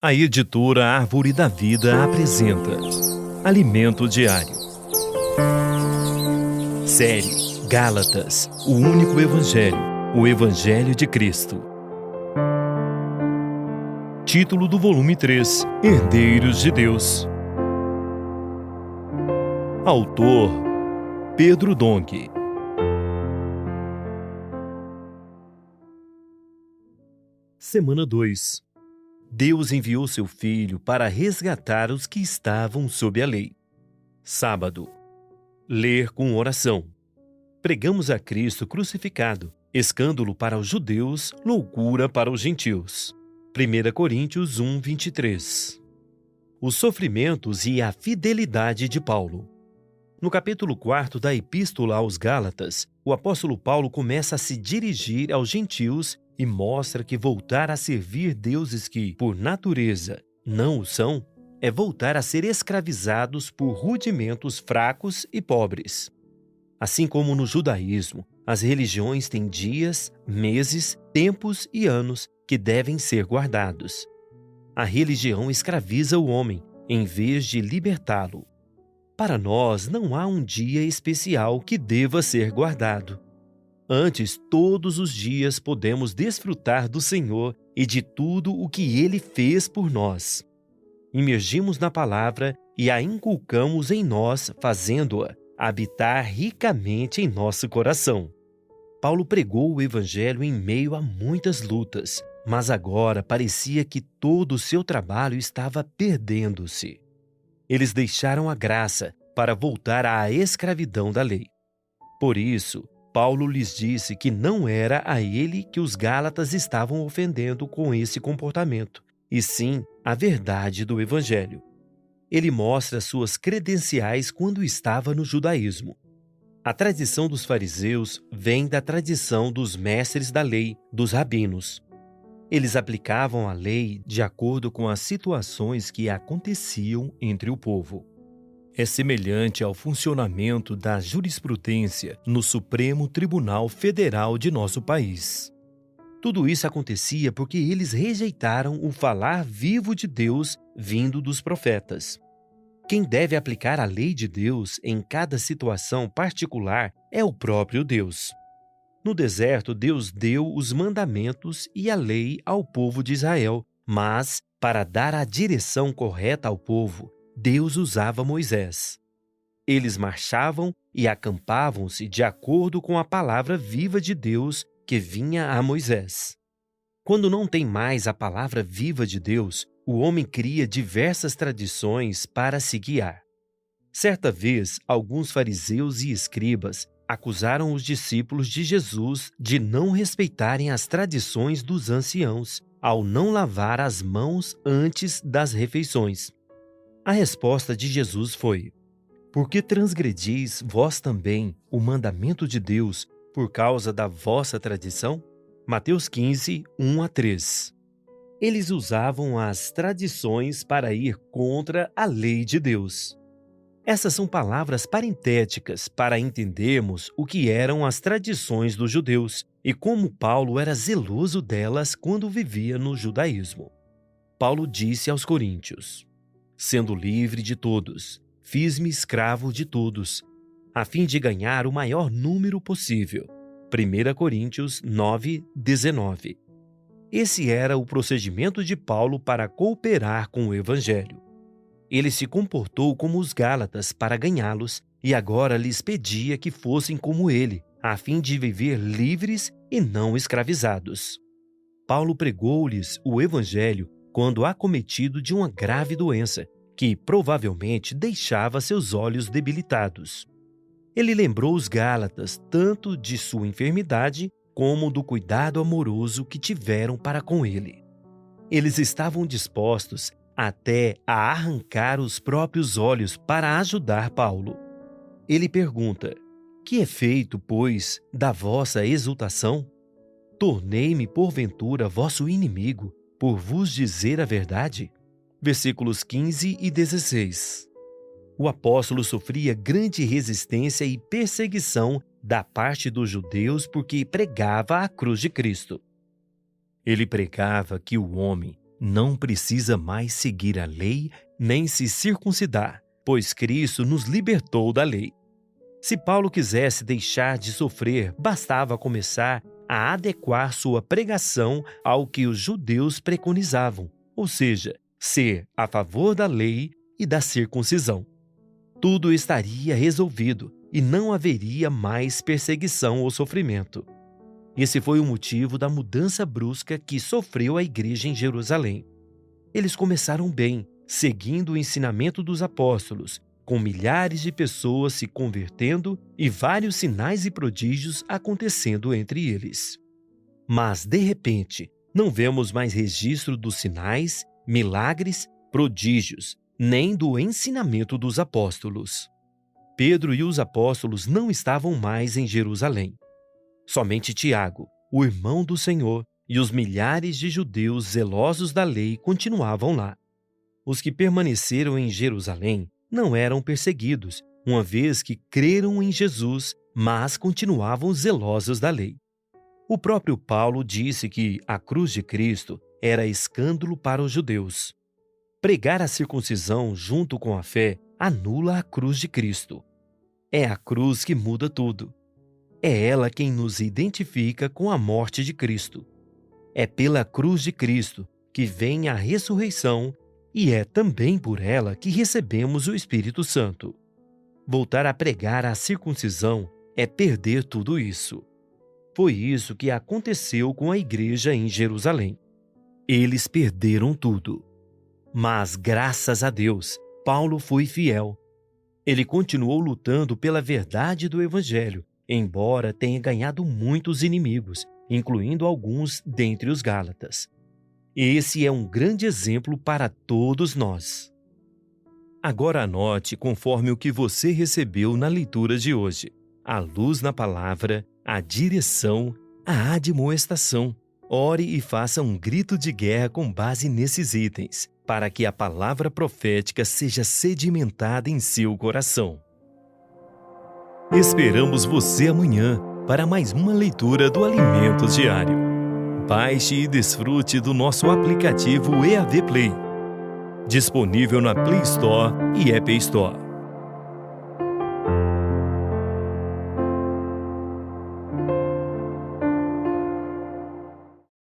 A editora Árvore da Vida apresenta Alimento Diário. Série Gálatas, o único Evangelho, o Evangelho de Cristo. Título do volume 3, Herdeiros de Deus. Autor Pedro Donk. Semana 2. Deus enviou seu Filho para resgatar os que estavam sob a lei. Sábado. Ler com oração. Pregamos a Cristo crucificado, escândalo para os judeus, loucura para os gentios. 1 Coríntios 1, 23. Os sofrimentos e a fidelidade de Paulo. No capítulo 4 da Epístola aos Gálatas, o apóstolo Paulo começa a se dirigir aos gentios e mostra que voltar a servir deuses que, por natureza, não o são, é voltar a ser escravizados por rudimentos fracos e pobres. Assim como no judaísmo, as religiões têm dias, meses, tempos e anos que devem ser guardados. A religião escraviza o homem, em vez de libertá-lo. Para nós, não há um dia especial que deva ser guardado. Antes, todos os dias podemos desfrutar do Senhor e de tudo o que Ele fez por nós. Imergimos na palavra e a inculcamos em nós, fazendo-a habitar ricamente em nosso coração. Paulo pregou o Evangelho em meio a muitas lutas, mas agora parecia que todo o seu trabalho estava perdendo-se. Eles deixaram a graça para voltar à escravidão da lei. Por isso, Paulo lhes disse que não era a ele que os Gálatas estavam ofendendo com esse comportamento, e sim a verdade do Evangelho. Ele mostra suas credenciais quando estava no judaísmo. A tradição dos fariseus vem da tradição dos mestres da lei, dos rabinos. Eles aplicavam a lei de acordo com as situações que aconteciam entre o povo. É semelhante ao funcionamento da jurisprudência no Supremo Tribunal Federal de nosso país. Tudo isso acontecia porque eles rejeitaram o falar vivo de Deus vindo dos profetas. Quem deve aplicar a lei de Deus em cada situação particular é o próprio Deus. No deserto, Deus deu os mandamentos e a lei ao povo de Israel, mas, para dar a direção correta ao povo, Deus usava Moisés. Eles marchavam e acampavam-se de acordo com a palavra viva de Deus que vinha a Moisés. Quando não tem mais a palavra viva de Deus, o homem cria diversas tradições para se guiar. Certa vez, alguns fariseus e escribas acusaram os discípulos de Jesus de não respeitarem as tradições dos anciãos ao não lavar as mãos antes das refeições. A resposta de Jesus foi: "Por que transgredis vós também o mandamento de Deus por causa da vossa tradição?" Mateus 15, 1-3. Eles usavam as tradições para ir contra a lei de Deus. Essas são palavras parentéticas para entendermos o que eram as tradições dos judeus e como Paulo era zeloso delas quando vivia no judaísmo. Paulo disse aos coríntios: "Sendo livre de todos, fiz-me escravo de todos, a fim de ganhar o maior número possível." 1 Coríntios 9, 19. Esse era o procedimento de Paulo para cooperar com o Evangelho. Ele se comportou como os Gálatas para ganhá-los e agora lhes pedia que fossem como ele, a fim de viver livres e não escravizados. Paulo pregou-lhes o Evangelho quando acometido de uma grave doença, que provavelmente deixava seus olhos debilitados. Ele lembrou os Gálatas tanto de sua enfermidade como do cuidado amoroso que tiveram para com ele. Eles estavam dispostos até a arrancar os próprios olhos para ajudar Paulo. Ele pergunta: "Que é feito, pois, da vossa exultação? Tornei-me porventura vosso inimigo, por vos dizer a verdade?" Versículos 15 e 16. O apóstolo sofria grande resistência e perseguição da parte dos judeus porque pregava a cruz de Cristo. Ele pregava que o homem não precisa mais seguir a lei nem se circuncidar, pois Cristo nos libertou da lei. Se Paulo quisesse deixar de sofrer, bastava começar a adequar sua pregação ao que os judeus preconizavam, ou seja, ser a favor da lei e da circuncisão. Tudo estaria resolvido e não haveria mais perseguição ou sofrimento. Esse foi o motivo da mudança brusca que sofreu a igreja em Jerusalém. Eles começaram bem, seguindo o ensinamento dos apóstolos, com milhares de pessoas se convertendo e vários sinais e prodígios acontecendo entre eles. Mas, de repente, não vemos mais registro dos sinais, milagres, prodígios, nem do ensinamento dos apóstolos. Pedro e os apóstolos não estavam mais em Jerusalém. Somente Tiago, o irmão do Senhor, e os milhares de judeus zelosos da lei continuavam lá. Os que permaneceram em Jerusalém não eram perseguidos, uma vez que creram em Jesus, mas continuavam zelosos da lei. O próprio Paulo disse que a cruz de Cristo era escândalo para os judeus. Pregar a circuncisão junto com a fé anula a cruz de Cristo. É a cruz que muda tudo. É ela quem nos identifica com a morte de Cristo. É pela cruz de Cristo que vem a ressurreição e é também por ela que recebemos o Espírito Santo. Voltar a pregar a circuncisão é perder tudo isso. Foi isso que aconteceu com a igreja em Jerusalém. Eles perderam tudo. Mas, graças a Deus, Paulo foi fiel. Ele continuou lutando pela verdade do Evangelho, embora tenha ganhado muitos inimigos, incluindo alguns dentre os Gálatas. Esse é um grande exemplo para todos nós. Agora anote conforme o que você recebeu na leitura de hoje: a luz na palavra, a direção, a admoestação. Ore e faça um grito de guerra com base nesses itens, para que a palavra profética seja sedimentada em seu coração. Esperamos você amanhã para mais uma leitura do Alimentos Diário. Baixe e desfrute do nosso aplicativo EAV Play, disponível na Play Store e App Store.